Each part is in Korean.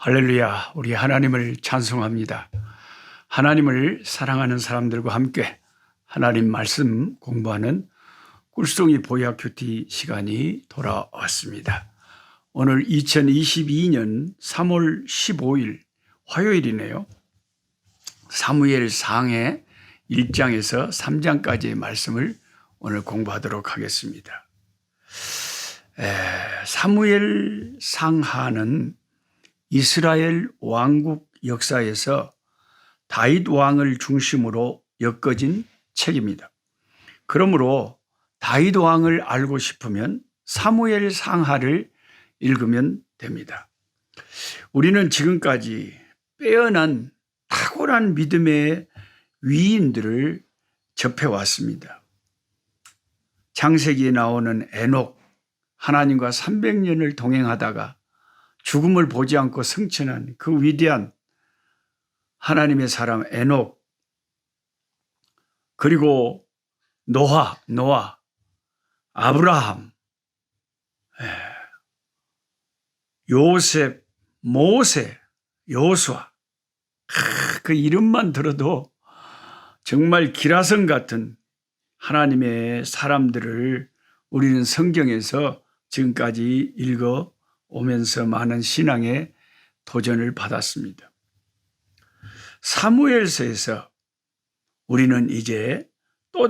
할렐루야, 우리 하나님을 찬송합니다. 하나님을 사랑하는 사람들과 함께 하나님 말씀 공부하는 꿀송이 보약 큐티 시간이 돌아왔습니다. 오늘 2022년 3월 15일 화요일이네요. 사무엘상의 1장에서 3장까지의 말씀을 오늘 공부하도록 하겠습니다. 사무엘상하는 이스라엘 왕국 역사에서 다윗 왕을 중심으로 엮어진 책입니다. 그러므로 다윗 왕을 알고 싶으면 사무엘상하를 읽으면 됩니다. 우리는 지금까지 빼어난 탁월한 믿음의 위인들을 접해왔습니다. 창세기에 나오는 에녹, 하나님과 300년을 동행하다가 죽음을 보지 않고 승천한 그 위대한 하나님의 사람 에녹, 그리고 노아, 아브라함, 요셉, 모세, 여호수아, 그 이름만 들어도 정말 기라성 같은 하나님의 사람들을 우리는 성경에서 지금까지 읽어 오면서 많은 신앙의 도전을 받았습니다. 사무엘서에서 우리는 이제 또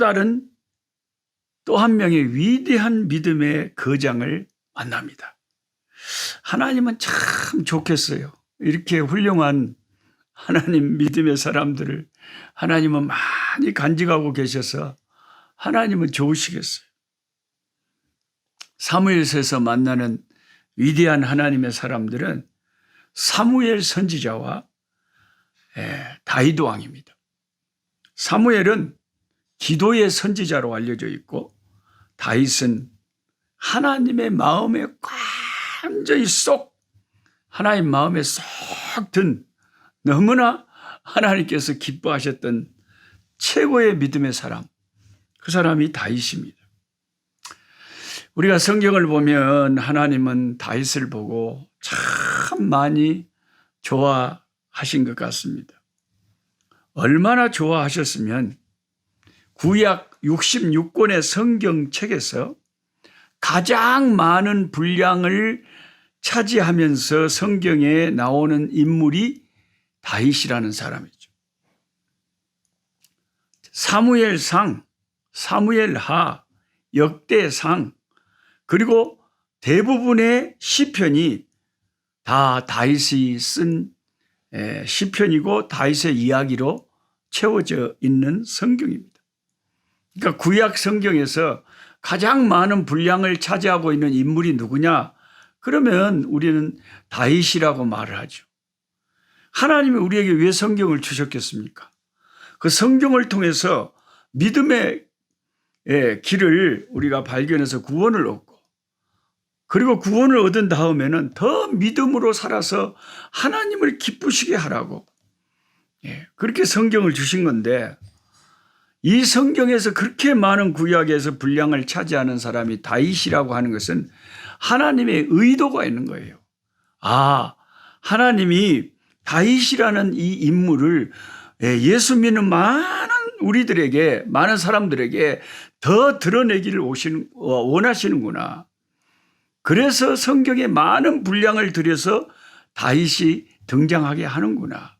한 명의 위대한 믿음의 거장을 만납니다. 하나님은 참 좋겠어요. 이렇게 훌륭한 하나님 믿음의 사람들을 하나님은 많이 간직하고 계셔서 하나님은 좋으시겠어요. 사무엘서에서 만나는 위대한 하나님의 사람들은 사무엘 선지자와 다윗 왕입니다. 사무엘은 기도의 선지자로 알려져 있고 다윗은 하나님의 마음에 완전히 하나님 마음에 쏙 든 너무나 하나님께서 기뻐하셨던 최고의 믿음의 사람, 그 사람이 다윗입니다. 우리가 성경을 보면 하나님은 다윗을 보고 참 많이 좋아하신 것 같습니다. 얼마나 좋아하셨으면 구약 66권의 성경책에서 가장 많은 분량을 차지하면서 성경에 나오는 인물이 다윗이라는 사람이죠. 사무엘상, 사무엘하, 역대상, 그리고 대부분의 시편이 다 다윗이 쓴 시편이고 다윗의 이야기로 채워져 있는 성경입니다. 그러니까 구약 성경에서 가장 많은 분량을 차지하고 있는 인물이 누구냐? 그러면 우리는 다윗이라고 말을 하죠. 하나님이 우리에게 왜 성경을 주셨겠습니까? 그 성경을 통해서 믿음의 길을 우리가 발견해서 구원을 얻고, 그리고 구원을 얻은 다음에는 더 믿음으로 살아서 하나님을 기쁘시게 하라고 그렇게 성경을 주신 건데, 이 성경에서 그렇게 많은 구약에서 분량을 차지하는 사람이 다윗이라고 하는 것은 하나님의 의도가 있는 거예요. 하나님이 다윗이라는 이 인물을 예수 믿는 많은 사람들에게 더 드러내기를 원하시는구나. 그래서 성경에 많은 분량을 들여서 다윗이 등장하게 하는구나.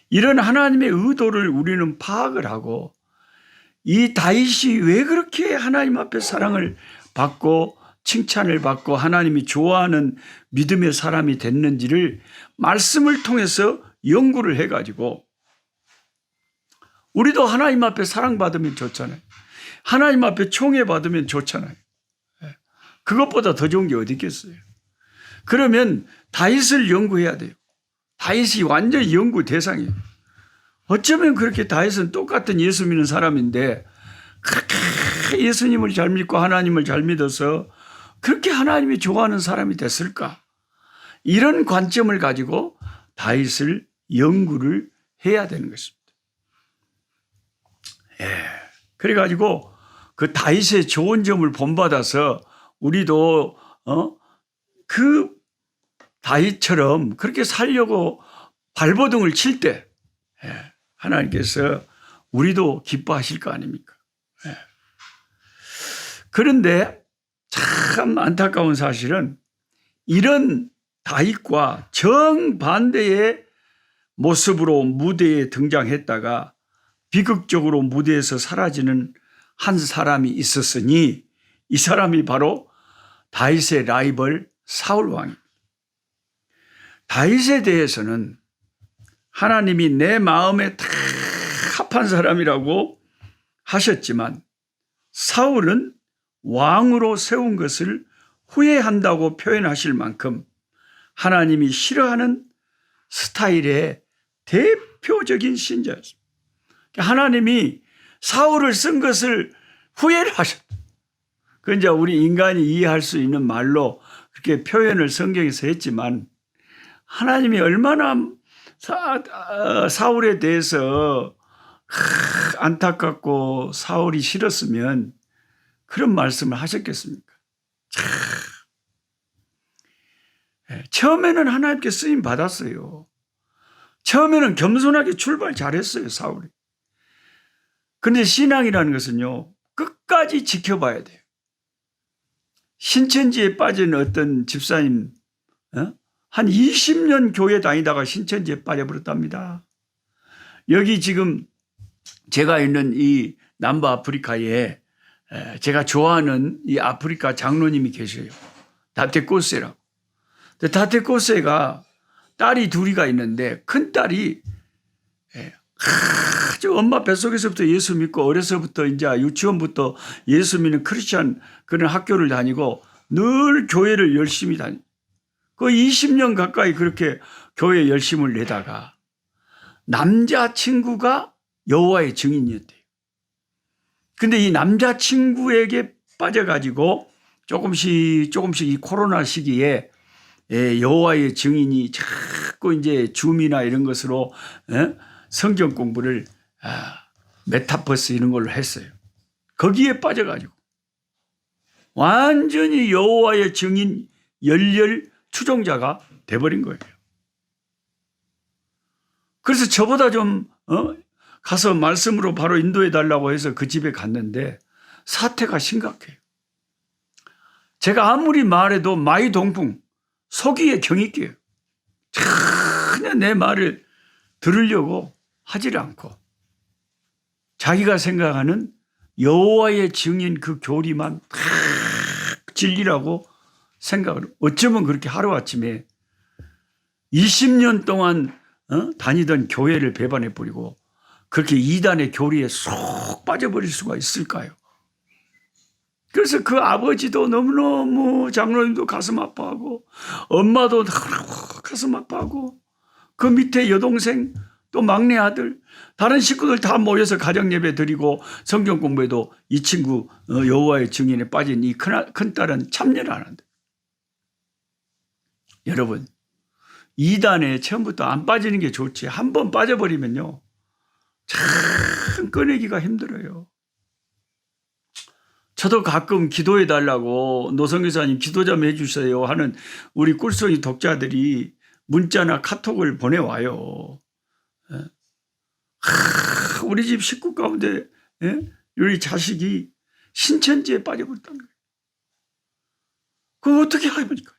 이런 하나님의 의도를 우리는 파악을 하고, 이 다윗이 왜 그렇게 하나님 앞에 사랑을 받고 칭찬을 받고 하나님이 좋아하는 믿음의 사람이 됐는지를 말씀을 통해서 연구를 해가지고, 우리도 하나님 앞에 사랑받으면 좋잖아요. 하나님 앞에 총애받으면 좋잖아요. 그것보다 더 좋은 게 어디 있겠어요. 그러면 다윗을 연구해야 돼요. 다윗이 완전히 연구 대상이에요. 어쩌면 그렇게 다윗은 똑같은 예수 믿는 사람인데 그렇게 예수님을 잘 믿고 하나님을 잘 믿어서 그렇게 하나님이 좋아하는 사람이 됐을까? 이런 관점을 가지고 다윗을 연구를 해야 되는 것입니다. 그래가지고 그 다윗의 좋은 점을 본받아서 우리도 그 다윗처럼 그렇게 살려고 발버둥을 칠 때 하나님께서 우리도 기뻐하실 거 아닙니까? 그런데 참 안타까운 사실은 이런 다윗과 정반대의 모습으로 무대에 등장했다가 비극적으로 무대에서 사라지는 한 사람이 있었으니 이 사람이 바로 다윗의 라이벌 사울 왕입니다. 다윗에 대해서는 하나님이 내 마음에 다 합한 사람이라고 하셨지만 사울은 왕으로 세운 것을 후회한다고 표현하실 만큼 하나님이 싫어하는 스타일의 대표적인 신자였습니다. 하나님이 사울을 쓴 것을 후회를 하셨다. 그건 이제 우리 인간이 이해할 수 있는 말로 그렇게 표현을 성경에서 했지만 하나님이 얼마나 사울에 대해서 안타깝고 사울이 싫었으면 그런 말씀을 하셨겠습니까? 처음에는 하나님께 쓰임 받았어요. 처음에는 겸손하게 출발 잘했어요, 사울이. 그런데 신앙이라는 것은요, 끝까지 지켜봐야 돼요. 신천지에 빠진 어떤 집사님, 한 20년 교회 다니다가 신천지에 빠져버렸답니다. 여기 지금 제가 있는 이 남부아프리카에 제가 좋아하는 이 아프리카 장로님이 계셔요. 다테코세라고. 다테코세가 딸이 둘이가 있는데 큰 딸이 아주 엄마 뱃속에서부터 예수 믿고 어려서부터 이제 유치원부터 예수 믿는 크리스찬 그런 학교를 다니고 늘 교회를 열심히 다니고 거의 20년 가까이 그렇게 교회 열심을 내다가 남자친구가 여호와의 증인이었대요. 근데 이 남자친구에게 빠져가지고 조금씩 이 코로나 시기에 여호와의 증인이 자꾸 이제 줌이나 이런 것으로 성경 공부를 메타버스 이런 걸로 했어요. 거기에 빠져가지고 완전히 여호와의 증인 열렬 추종자가 돼버린 거예요. 그래서 저보다 좀 가서 말씀으로 바로 인도해 달라고 해서 그 집에 갔는데 사태가 심각해요. 제가 아무리 말해도 마이동풍 속이에 경이게요. 전혀 내 말을 들으려고 하질 않고 자기가 생각하는 여호와의 증인 그 교리만 진리라고 생각을 어쩌면 그렇게 하루아침에 20년 동안 다니던 교회를 배반해버리고 그렇게 이단의 교리에 쏙 빠져버릴 수가 있을까요? 그래서 그 아버지도 너무너무 장로님도 가슴 아파하고 엄마도 가슴 아파하고 그 밑에 여동생 또 막내 아들 다른 식구들 다 모여서 가정예배 드리고 성경 공부에도 이 친구 여호와의 증인에 빠진 이 큰딸은 참여를 안 한다. 여러분 이단에 처음부터 안 빠지는 게 좋지 한 번 빠져버리면요 참 꺼내기가 힘들어요. 저도 가끔 기도해 달라고 노성교사님 기도 좀 해주세요 하는 우리 꿀송이 독자들이 문자나 카톡을 보내와요. 우리 집 식구 가운데 우리 자식이 신천지에 빠져버렸다는 거예요. 그거 어떻게 합니까?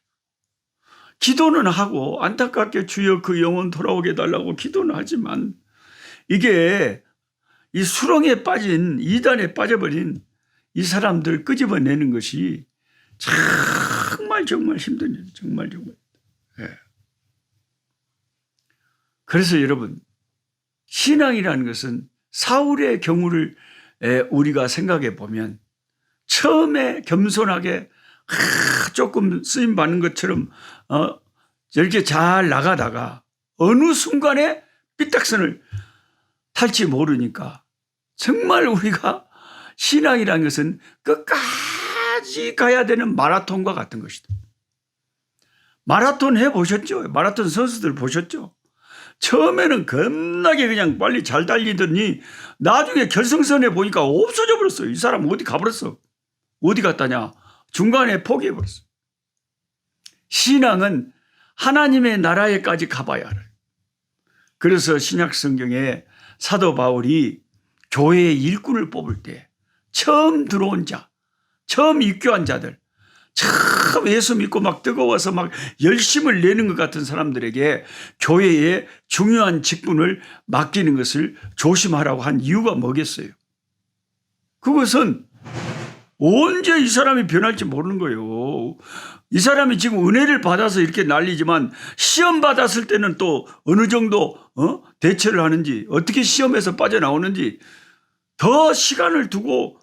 기도는 하고 안타깝게 주여 그 영혼 돌아오게 해달라고 기도는 하지만 이게 이 수렁에 빠진 이단에 빠져버린 이 사람들 끄집어내는 것이 정말 힘든 일이에요. 정말. 그래서 여러분 신앙이라는 것은 사울의 경우를 우리가 생각해 보면 처음에 겸손하게 조금 쓰임 받는 것처럼 이렇게 잘 나가다가 어느 순간에 삐딱선을 탈지 모르니까 정말 우리가 신앙이라는 것은 끝까지 가야 되는 마라톤과 같은 것이다. 마라톤 해보셨죠? 마라톤 선수들 보셨죠? 처음에는 겁나게 그냥 빨리 잘 달리더니 나중에 결승선에 보니까 없어져 버렸어요. 이 사람 어디 가버렸어. 어디 갔다냐. 중간에 포기해버렸어. 신앙은 하나님의 나라에까지 가봐야 알아요. 그래서 신약 성경에 사도 바울이 교회의 일꾼을 뽑을 때 처음 들어온 자, 처음 입교한 자들, 처음 예수 믿고 막 뜨거워서 막 열심을 내는 것 같은 사람들에게 교회의 중요한 직분을 맡기는 것을 조심하라고 한 이유가 뭐겠어요? 그것은 언제 이 사람이 변할지 모르는 거예요. 이 사람이 지금 은혜를 받아서 이렇게 난리지만 시험 받았을 때는 또 어느 정도 대처를 하는지, 어떻게 시험에서 빠져나오는지 더 시간을 두고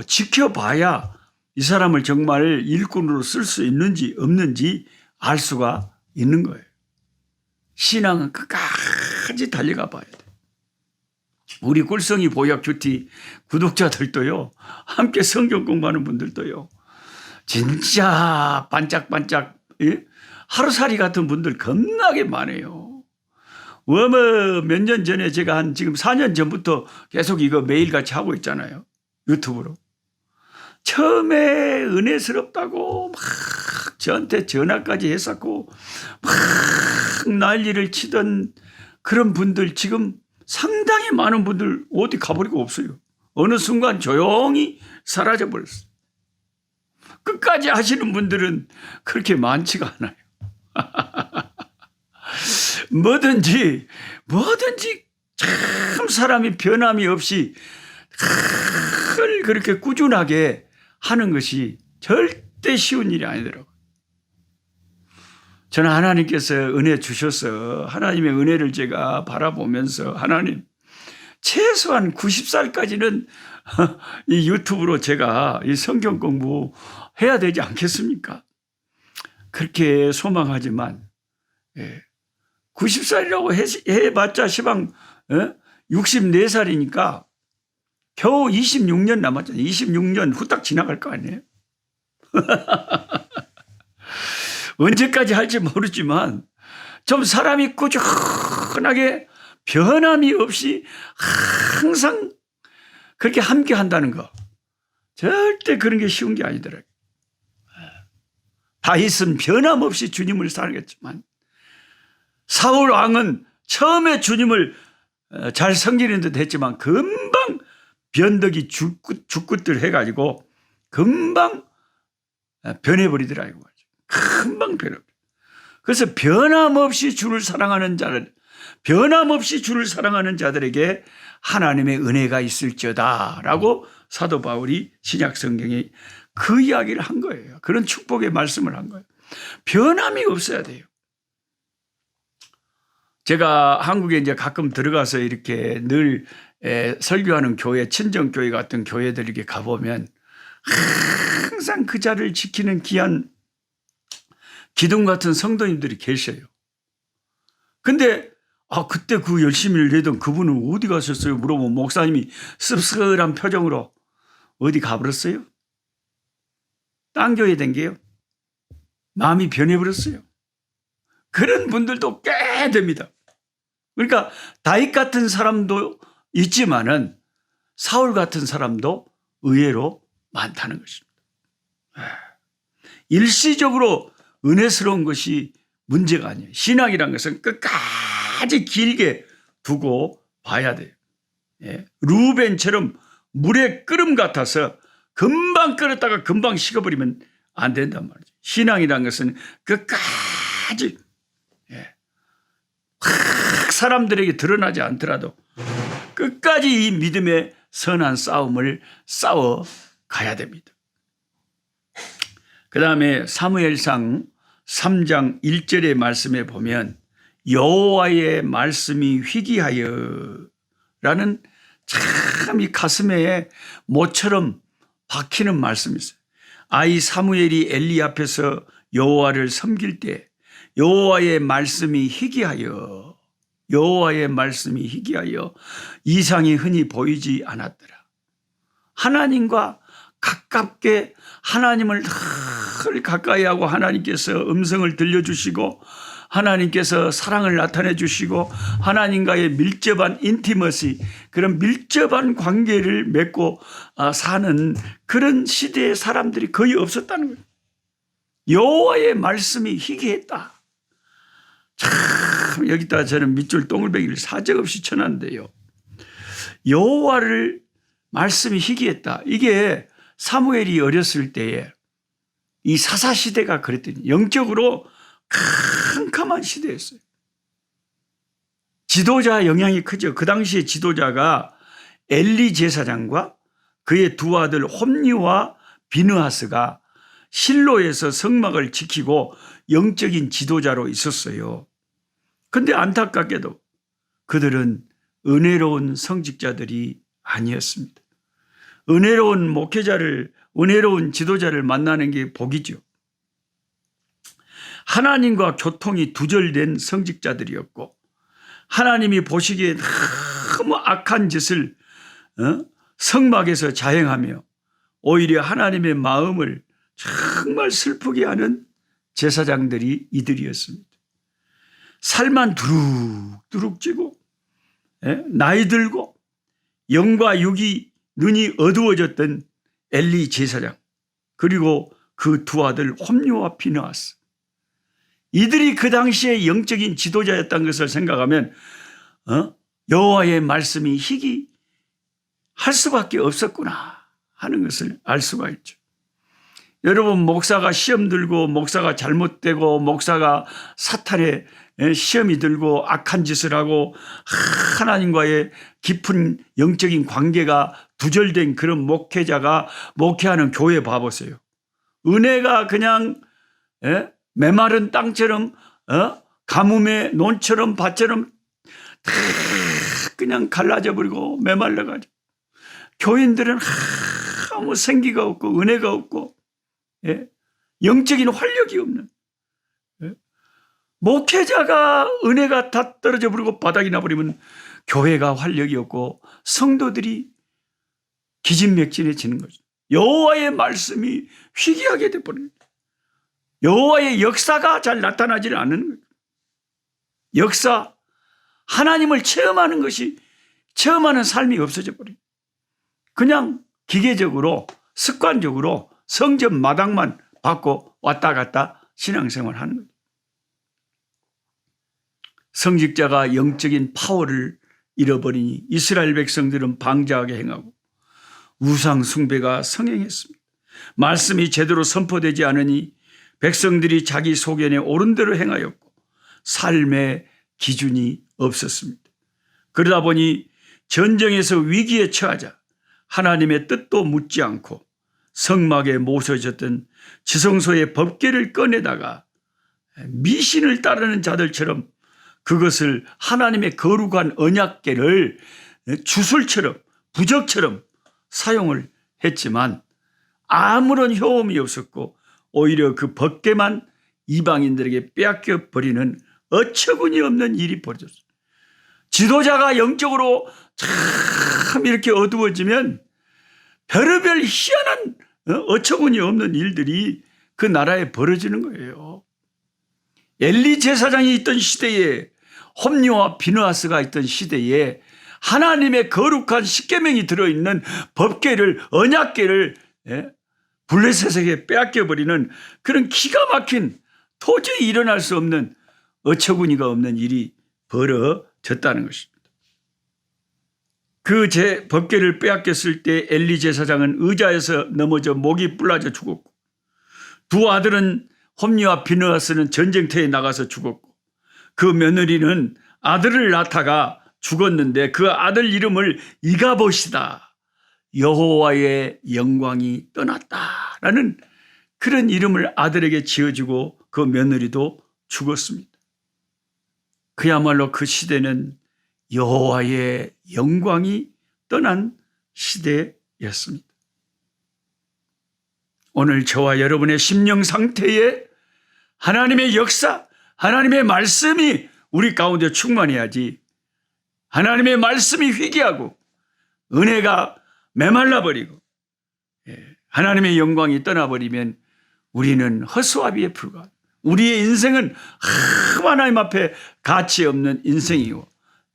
지켜봐야 이 사람을 정말 일꾼으로 쓸 수 있는지 없는지 알 수가 있는 거예요. 신앙은 끝까지 달려가 봐야 돼요. 우리 꿀성이 보약 큐티 구독자들도요, 함께 성경 공부하는 분들도요, 진짜 반짝반짝 하루살이 같은 분들 겁나게 많아요. 몇 년 전에 제가 한 지금 4년 전부터 계속 이거 매일같이 하고 있잖아요. 유튜브로. 처음에 은혜스럽다고 막 저한테 전화까지 했었고 막 난리를 치던 그런 분들 지금 상당히 많은 분들 어디 가버리고 없어요. 어느 순간 조용히 사라져 버렸어요. 끝까지 하시는 분들은 그렇게 많지가 않아요. 뭐든지 참 사람이 변함이 없이 그렇게 꾸준하게 하는 것이 절대 쉬운 일이 아니더라고요. 저는 하나님께서 은혜 주셔서 하나님의 은혜를 제가 바라보면서 하나님 최소한 90살까지는 이 유튜브로 제가 이 성경 공부 해야 되지 않겠습니까? 그렇게 소망하지만 90살이라고 해봤자 시방 64살이니까 겨우 26년 남았잖아요. 26년 후딱 지나갈 거 아니에요. 언제까지 할지 모르지만 좀 사람이 꾸준하게 변함이 없이 항상 그렇게 함께 한다는 거 절대 그런 게 쉬운 게 아니더라고요. 다윗은 변함없이 주님을 사랑했지만 사울 왕은 처음에 주님을 잘 섬기는 듯 했지만 금방 변덕이 죽굿들 해가지고 금방 변해버리더라고요. 금방 변해. 그래서 변함없이 주를 사랑하는 자들에게 하나님의 은혜가 있을지어다라고 사도 바울이 신약 성경에 그 이야기를 한 거예요. 그런 축복의 말씀을 한 거예요. 변함이 없어야 돼요. 제가 한국에 이제 가끔 들어가서 이렇게 늘 설교하는 교회, 친정교회 같은 교회들에게 가보면 항상 그 자리를 지키는 귀한 기둥 같은 성도님들이 계셔요. 근데 그때 그 열심히 일하던 그분은 어디 가셨어요? 물어보면 목사님이 씁쓸한 표정으로 어디 가버렸어요? 딴 교회 된 게요. 마음이 변해버렸어요. 그런 분들도 꽤 됩니다. 그러니까 다윗 같은 사람도 있지만은 사울 같은 사람도 의외로 많다는 것입니다. 일시적으로 은혜스러운 것이 문제가 아니에요. 신앙이란 것은 끝까지 길게 두고 봐야 돼요. 루벤처럼 물의 끓음 같아서 금방 끓였다가 금방 식어버리면 안 된단 말이죠. 신앙이란 것은 끝까지 사람들에게 드러나지 않더라도 끝까지 이 믿음의 선한 싸움을 싸워 가야 됩니다. 그 다음에 사무엘상 3장 1절의 말씀에 보면 여호와의 말씀이 희귀하여 라는 참 이 가슴에 모처럼 박히는 말씀이 있어요. 아이 사무엘이 엘리 앞에서 여호와를 섬길 때 여호와의 말씀이 희귀하여 이상이 흔히 보이지 않았더라. 하나님과 가깝게 하나님을 늘 가까이 하고 하나님께서 음성을 들려주시고 하나님께서 사랑을 나타내 주시고 하나님과의 밀접한 인티머시, 그런 밀접한 관계를 맺고 사는 그런 시대의 사람들이 거의 없었다는 거예요. 여호와의 말씀이 희귀했다. 참 여기다 저는 밑줄 동글뱅이를 사정없이 쳐놨는데요. 여호와를 말씀이 희귀했다. 이게 사무엘이 어렸을 때에 이 사사시대가 그랬더니 영적으로 캄캄한 시대였어요. 지도자 영향이 크죠. 그 당시에 지도자가 엘리 제사장과 그의 두 아들 홈니와 비느하스가 실로에서 성막을 지키고 영적인 지도자로 있었어요. 그런데 안타깝게도 그들은 은혜로운 성직자들이 아니었습니다. 은혜로운 목회자를, 은혜로운 지도자를 만나는 게 복이죠. 하나님과 교통이 두절된 성직자들이었고 하나님이 보시기에 너무 악한 짓을 성막에서 자행하며 오히려 하나님의 마음을 정말 슬프게 하는 제사장들이 이들이었습니다. 살만 두룩두룩 찌고 나이 들고 영과 육이 눈이 어두워졌던 엘리 제사장, 그리고 그 두 아들 홈리와 비느하스, 이들이 그 당시에 영적인 지도자였다는 것을 생각하면 여호와의 말씀이 희귀할 수밖에 없었구나 하는 것을 알 수가 있죠. 여러분, 목사가 시험 들고 목사가 잘못되고 목사가 사탄의 시험이 들고 악한 짓을 하고 하나님과의 깊은 영적인 관계가 두절된 그런 목회자가 목회하는 교회 봐보세요. 은혜가 그냥 메마른 땅처럼 가뭄의 논처럼 밭처럼 다 그냥 갈라져 버리고 메말라가지고 교인들은 아무 생기가 없고 은혜가 없고 영적인 활력이 없는, 목회자가 은혜가 다 떨어져 버리고 바닥이 나버리면 교회가 활력이 없고 성도들이 기진맥진해지는 거죠. 여호와의 말씀이 희귀하게 돼버립니다. 여호와의 역사가 잘 나타나지를 않는 거예요. 역사, 하나님을 체험하는 것이, 체험하는 삶이 없어져 버려요. 그냥 기계적으로 습관적으로 성전 마당만 받고 왔다 갔다 신앙생활 하는 거예요. 성직자가 영적인 파워를 잃어버리니 이스라엘 백성들은 방자하게 행하고 우상 숭배가 성행했습니다. 말씀이 제대로 선포되지 않으니 백성들이 자기 소견에 옳은 대로 행하였고 삶의 기준이 없었습니다. 그러다 보니 전쟁에서 위기에 처하자 하나님의 뜻도 묻지 않고 성막에 모셔졌던 지성소의 법궤를 꺼내다가 미신을 따르는 자들처럼 그것을 하나님의 거룩한 언약궤를 주술처럼 부적처럼 사용을 했지만 아무런 효험이 없었고 오히려 그 법궤만 이방인들에게 빼앗겨 버리는 어처구니 없는 일이 벌어졌어요. 지도자가 영적으로 참 이렇게 어두워지면 별의별 희한한 어처구니 없는 일들이 그 나라에 벌어지는 거예요. 엘리 제사장이 있던 시대에, 홈리와 비느하스가 있던 시대에 하나님의 거룩한 십계명이 들어있는 법궤를, 언약궤를 블레셋에게 빼앗겨버리는 그런 기가 막힌, 도저히 일어날 수 없는 어처구니가 없는 일이 벌어졌다는 것입니다. 그 법궤를 빼앗겼을 때 엘리 제사장은 의자에서 넘어져 목이 불라져 죽었고 두 아들은 홈리와 비느하스는 전쟁터에 나가서 죽었고 그 며느리는 아들을 낳다가 죽었는데 그 아들 이름을 이가봇이다, 여호와의 영광이 떠났다라는 그런 이름을 아들에게 지어주고 그 며느리도 죽었습니다. 그야말로 그 시대는 여호와의 영광이 떠난 시대였습니다. 오늘 저와 여러분의 심령 상태에 하나님의 역사, 하나님의 말씀이 우리 가운데 충만해야지, 하나님의 말씀이 희귀하고 은혜가 메말라버리고 하나님의 영광이 떠나버리면 우리는 허수아비에 불과합니다. 우리의 인생은 하나님 앞에 가치 없는 인생이고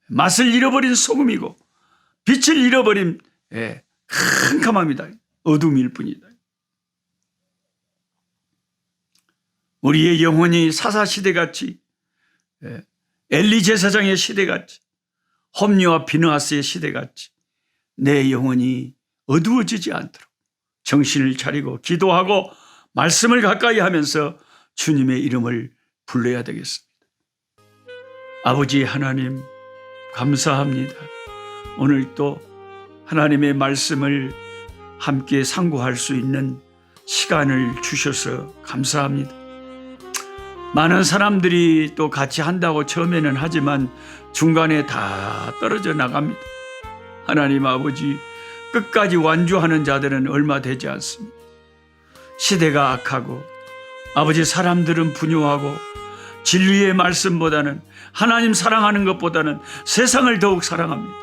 맛을 잃어버린 소금이고 빛을 잃어버린 캄캄합니다. 어둠일 뿐이다. 우리의 영혼이 사사시대같이 엘리 제사장의 시대같이, 홈리와 비느하스의 시대같이 내 영혼이 어두워지지 않도록 정신을 차리고 기도하고 말씀을 가까이 하면서 주님의 이름을 불러야 되겠습니다. 아버지 하나님, 감사합니다. 오늘 또 하나님의 말씀을 함께 상고할 수 있는 시간을 주셔서 감사합니다. 많은 사람들이 또 같이 한다고 처음에는 하지만 중간에 다 떨어져 나갑니다. 하나님 아버지, 끝까지 완주하는 자들은 얼마 되지 않습니다. 시대가 악하고 아버지, 사람들은 분요하고 진리의 말씀보다는, 하나님 사랑하는 것보다는 세상을 더욱 사랑합니다.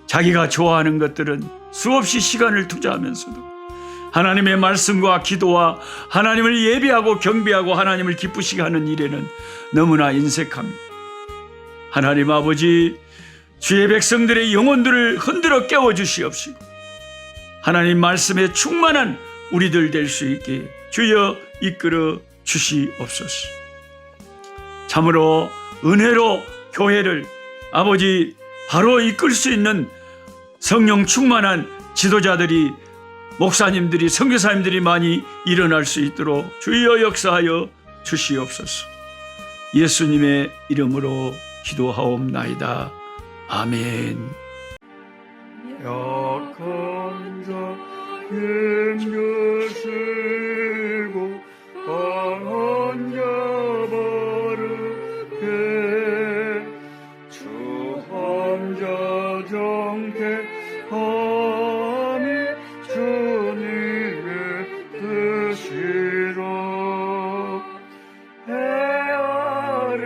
자기가 좋아하는 것들은 수없이 시간을 투자하면서도 하나님의 말씀과 기도와 하나님을 예배하고 경배하고 하나님을 기쁘시게 하는 일에는 너무나 인색합니다. 하나님 아버지, 주의 백성들의 영혼들을 흔들어 깨워주시옵시고 하나님 말씀에 충만한 우리들 될 수 있게 주여 이끌어 주시옵소서. 참으로 은혜로 교회를 아버지 바로 이끌 수 있는 성령 충만한 지도자들이, 목사님들이, 선교사님들이 많이 일어날 수 있도록 주여 역사하여 주시옵소서. 예수님의 이름으로 기도하옵나이다. 아멘. 약한 자 힘주시고 강한 자 바르게 주 혼자 정케함이 주님의 뜻이라. 해 아래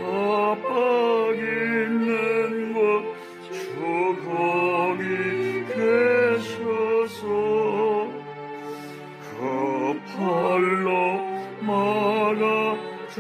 압박 있는 곳 주 거기 계셔서 그 팔로 막아주